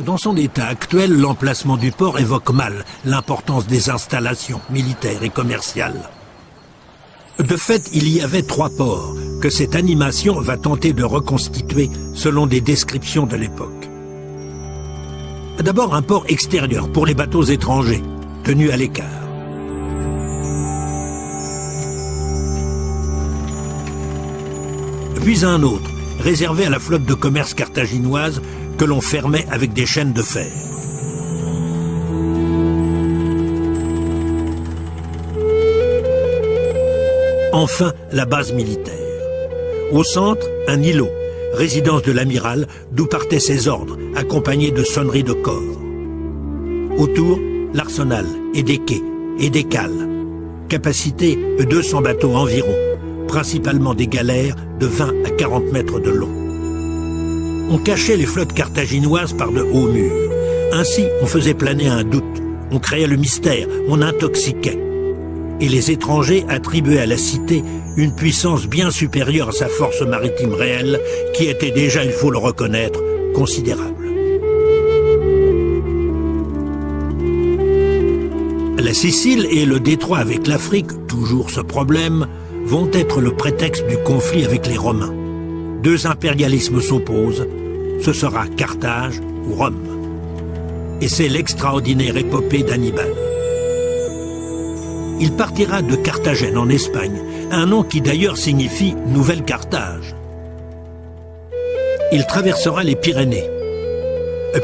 Dans son état actuel, l'emplacement du port évoque mal l'importance des installations militaires et commerciales. De fait, il y avait 3 ports que cette animation va tenter de reconstituer selon des descriptions de l'époque. D'abord un port extérieur pour les bateaux étrangers, tenus à l'écart. Puis un autre, réservé à la flotte de commerce carthaginoise que l'on fermait avec des chaînes de fer. Enfin, la base militaire. Au centre, un îlot, résidence de l'amiral, d'où partaient ses ordres, accompagnés de sonneries de corps. Autour, l'arsenal et des quais et des cales. Capacité 200 bateaux environ, principalement des galères de 20 à 40 mètres de long. On cachait les flottes carthaginoises par de hauts murs. Ainsi, on faisait planer un doute, on créait le mystère, on intoxiquait. Et les étrangers attribuaient à la cité une puissance bien supérieure à sa force maritime réelle, qui était déjà, il faut le reconnaître, considérable. La Sicile et le détroit avec l'Afrique, toujours ce problème, vont être le prétexte du conflit avec les Romains. 2 impérialismes s'opposent, ce sera Carthage ou Rome. Et c'est l'extraordinaire épopée d'Hannibal. Il partira de Carthagène en Espagne, un nom qui d'ailleurs signifie « Nouvelle Carthage ». Il traversera les Pyrénées,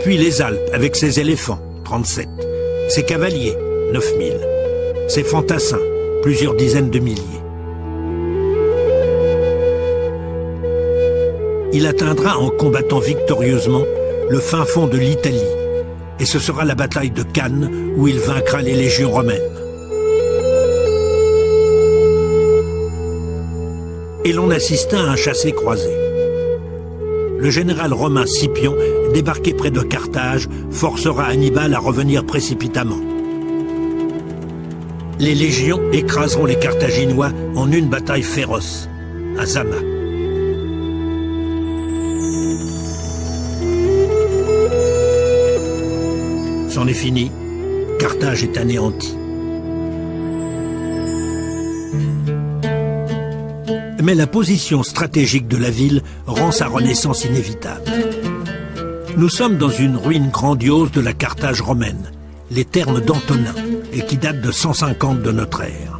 puis les Alpes avec ses éléphants, 37, ses cavaliers, 9000, ses fantassins, plusieurs dizaines de milliers. Il atteindra en combattant victorieusement le fin fond de l'Italie, et ce sera la bataille de Cannes où il vaincra les légions romaines. Et l'on assista à un chassé-croisé. Le général romain Scipion, débarqué près de Carthage, forcera Hannibal à revenir précipitamment. Les légions écraseront les Carthaginois en une bataille féroce, à Zama. C'en est fini, Carthage est anéantie. Mais la position stratégique de la ville rend sa renaissance inévitable. Nous sommes dans une ruine grandiose de la Carthage romaine, les thermes d'Antonin, et qui date de 150 de notre ère.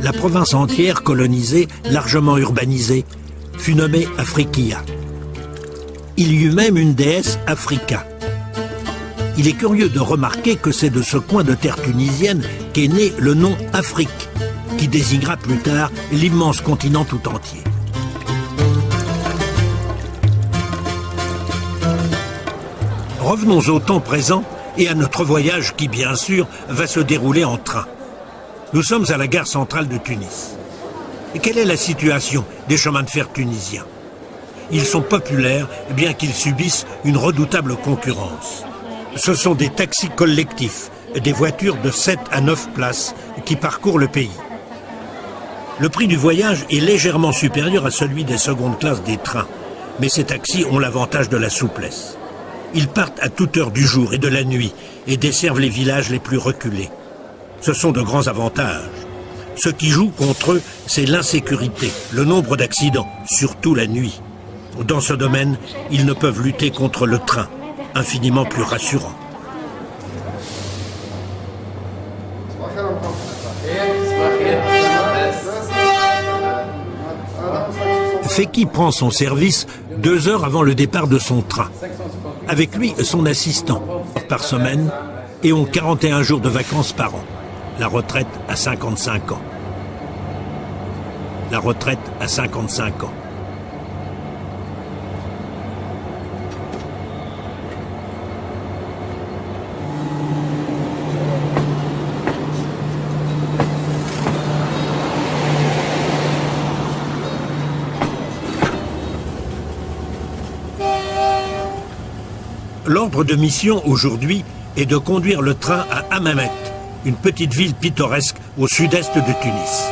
La province entière colonisée, largement urbanisée, fut nommée Africia. Il y eut même une déesse Africa. Il est curieux de remarquer que c'est de ce coin de terre tunisienne qu'est né le nom Afrique, qui désignera plus tard l'immense continent tout entier. Revenons au temps présent et à notre voyage qui, bien sûr, va se dérouler en train. Nous sommes à la gare centrale de Tunis. Et quelle est la situation des chemins de fer tunisiens? Ils sont populaires, bien qu'ils subissent une redoutable concurrence. Ce sont des taxis collectifs, des voitures de 7 à 9 places qui parcourent le pays. Le prix du voyage est légèrement supérieur à celui des secondes classes des trains, mais ces taxis ont l'avantage de la souplesse. Ils partent à toute heure du jour et de la nuit et desservent les villages les plus reculés. Ce sont de grands avantages. Ce qui joue contre eux, c'est l'insécurité, le nombre d'accidents, surtout la nuit. Dans ce domaine, ils ne peuvent lutter contre le train, infiniment plus rassurant. Feki prend son service 2 heures avant le départ de son train. Avec lui, son assistant, par semaine, et ont 41 jours de vacances par an. La retraite à 55 ans. La retraite à 55 ans. L'ordre de mission aujourd'hui est de conduire le train à Hammamet, une petite ville pittoresque au sud-est de Tunis.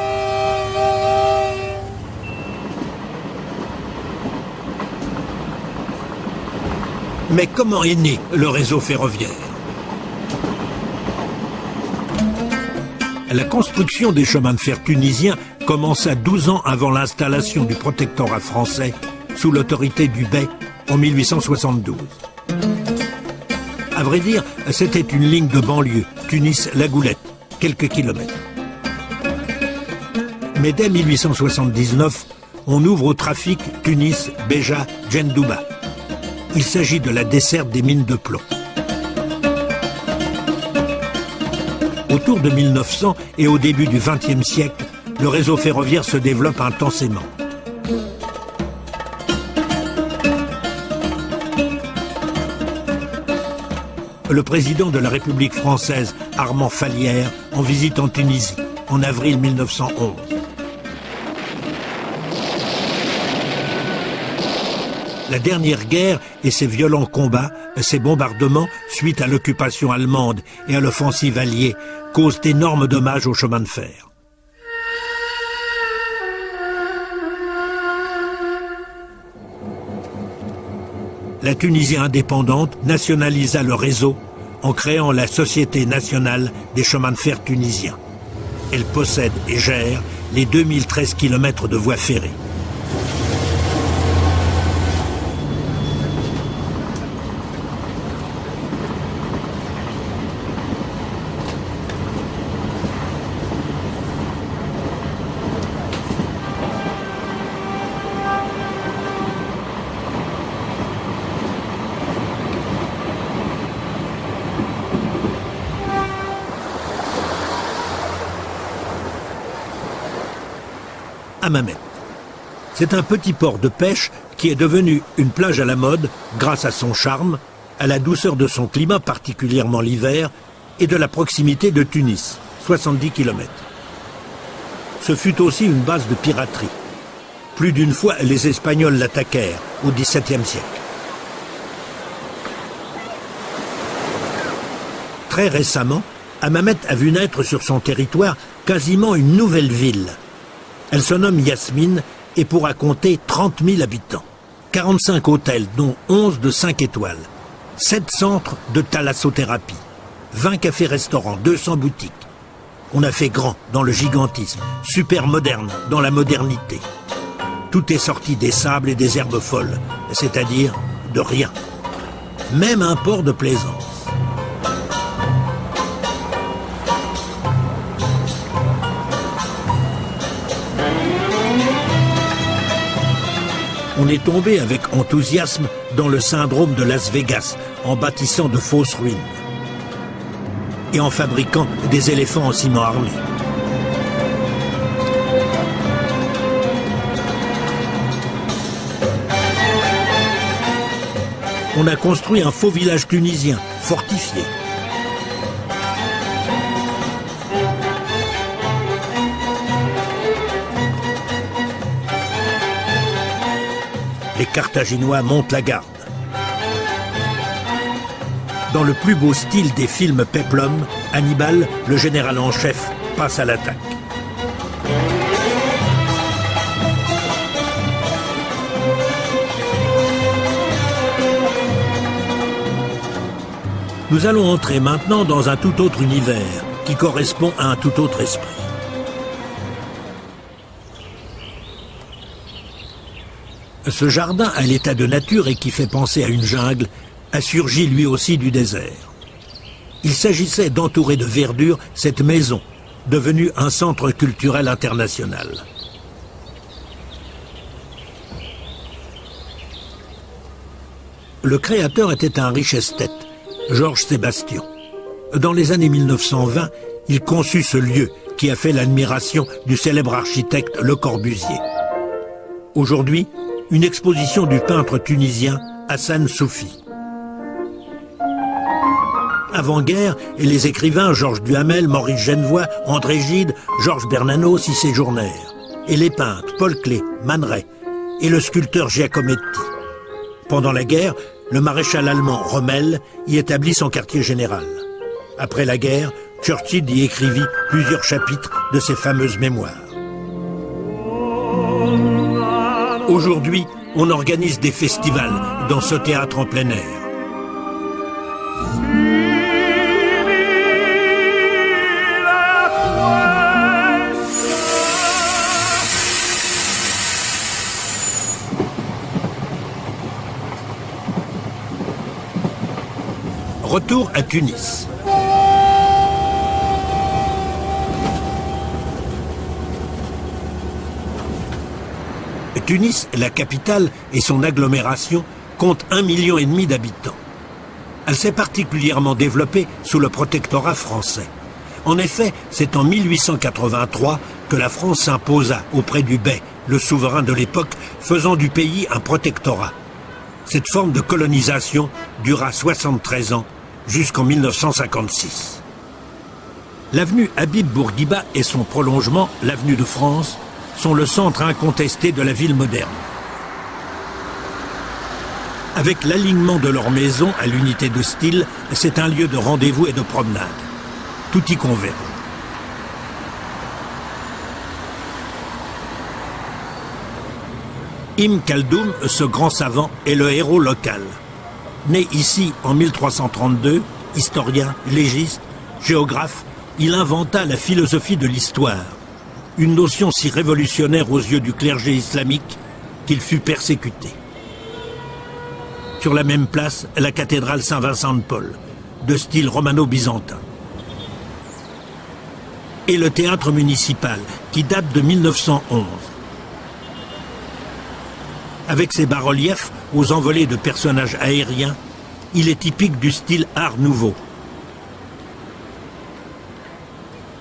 Mais comment est né le réseau ferroviaire? La construction des chemins de fer tunisiens commença 12 ans avant l'installation du protectorat français sous l'autorité du Bey en 1872. À vrai dire, c'était une ligne de banlieue, Tunis-La Goulette, quelques kilomètres. Mais dès 1879, on ouvre au trafic Tunis-Béja-Djendouba. Il s'agit de la desserte des mines de plomb. Autour de 1900 et au début du XXe siècle, le réseau ferroviaire se développe intensément. Le président de la République française, Armand Fallières, en visite en Tunisie, en avril 1911. La dernière guerre et ses violents combats, ses bombardements, suite à l'occupation allemande et à l'offensive alliée, causent d'énormes dommages au chemin de fer. La Tunisie indépendante nationalisa le réseau en créant la Société nationale des chemins de fer tunisiens. Elle possède et gère les 2013 km de voies ferrées. Hammamet. C'est un petit port de pêche qui est devenu une plage à la mode grâce à son charme, à la douceur de son climat, particulièrement l'hiver, et de la proximité de Tunis, 70 km. Ce fut aussi une base de piraterie. Plus d'une fois, les Espagnols l'attaquèrent au XVIIe siècle. Très récemment, Hammamet a vu naître sur son territoire quasiment une nouvelle ville. Elle se nomme Yasmine et pourra compter 30 000 habitants. 45 hôtels, dont 11 de 5 étoiles. 7 centres de thalassothérapie. 20 cafés-restaurants, 200 boutiques. On a fait grand dans le gigantisme, super moderne dans la modernité. Tout est sorti des sables et des herbes folles, c'est-à-dire de rien. Même un port de plaisance. On est tombé avec enthousiasme dans le syndrome de Las Vegas, en bâtissant de fausses ruines et en fabriquant des éléphants en ciment armé. On a construit un faux village tunisien, fortifié. Les Carthaginois montent la garde. Dans le plus beau style des films péplum, Hannibal, le général en chef, passe à l'attaque. Nous allons entrer maintenant dans un tout autre univers qui correspond à un tout autre esprit. Ce jardin à l'état de nature et qui fait penser à une jungle a surgi lui aussi du désert. Il s'agissait d'entourer de verdure cette maison, devenue un centre culturel international. Le créateur était un riche esthète, Georges Sébastien. Dans les années 1920, il conçut ce lieu qui a fait l'admiration du célèbre architecte Le Corbusier. Aujourd'hui, une exposition du peintre tunisien Hassan Soufi. Avant-guerre, et les écrivains Georges Duhamel, Maurice Genevoix, André Gide, Georges Bernanos y séjournèrent. Et les peintres Paul Klee, Man Ray et le sculpteur Giacometti. Pendant la guerre, le maréchal allemand Rommel y établit son quartier général. Après la guerre, Churchill y écrivit plusieurs chapitres de ses fameuses mémoires. Aujourd'hui, on organise des festivals dans ce théâtre en plein air. Retour à Tunis. Tunis, la capitale et son agglomération, compte 1,5 million d'habitants. Elle s'est particulièrement développée sous le protectorat français. En effet, c'est en 1883 que la France s'imposa auprès du Bey, le souverain de l'époque, faisant du pays un protectorat. Cette forme de colonisation dura 73 ans, jusqu'en 1956. L'avenue Habib Bourguiba et son prolongement, l'avenue de France, sont le centre incontesté de la ville moderne. Avec l'alignement de leurs maisons à l'unité de style, c'est un lieu de rendez-vous et de promenade. Tout y converge. Ibn Khaldoun, ce grand savant, est le héros local. Né ici en 1332, historien, légiste, géographe, il inventa la philosophie de l'histoire. Une notion si révolutionnaire aux yeux du clergé islamique qu'il fut persécuté. Sur la même place, la cathédrale Saint-Vincent de Paul, de style romano-byzantin. Et le théâtre municipal, qui date de 1911. Avec ses bas-reliefs aux envolées de personnages aériens, il est typique du style Art Nouveau.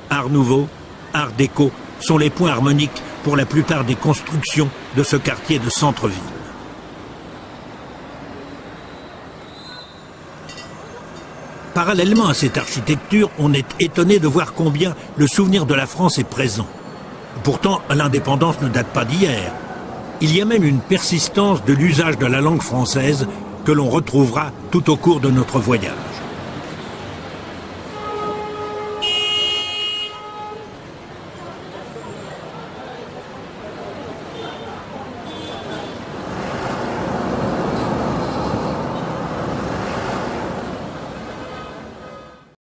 Art Nouveau, Art Déco sont les points harmoniques pour la plupart des constructions de ce quartier de centre-ville. Parallèlement à cette architecture, on est étonné de voir combien le souvenir de la France est présent. Pourtant, l'indépendance ne date pas d'hier. Il y a même une persistance de l'usage de la langue française que l'on retrouvera tout au cours de notre voyage.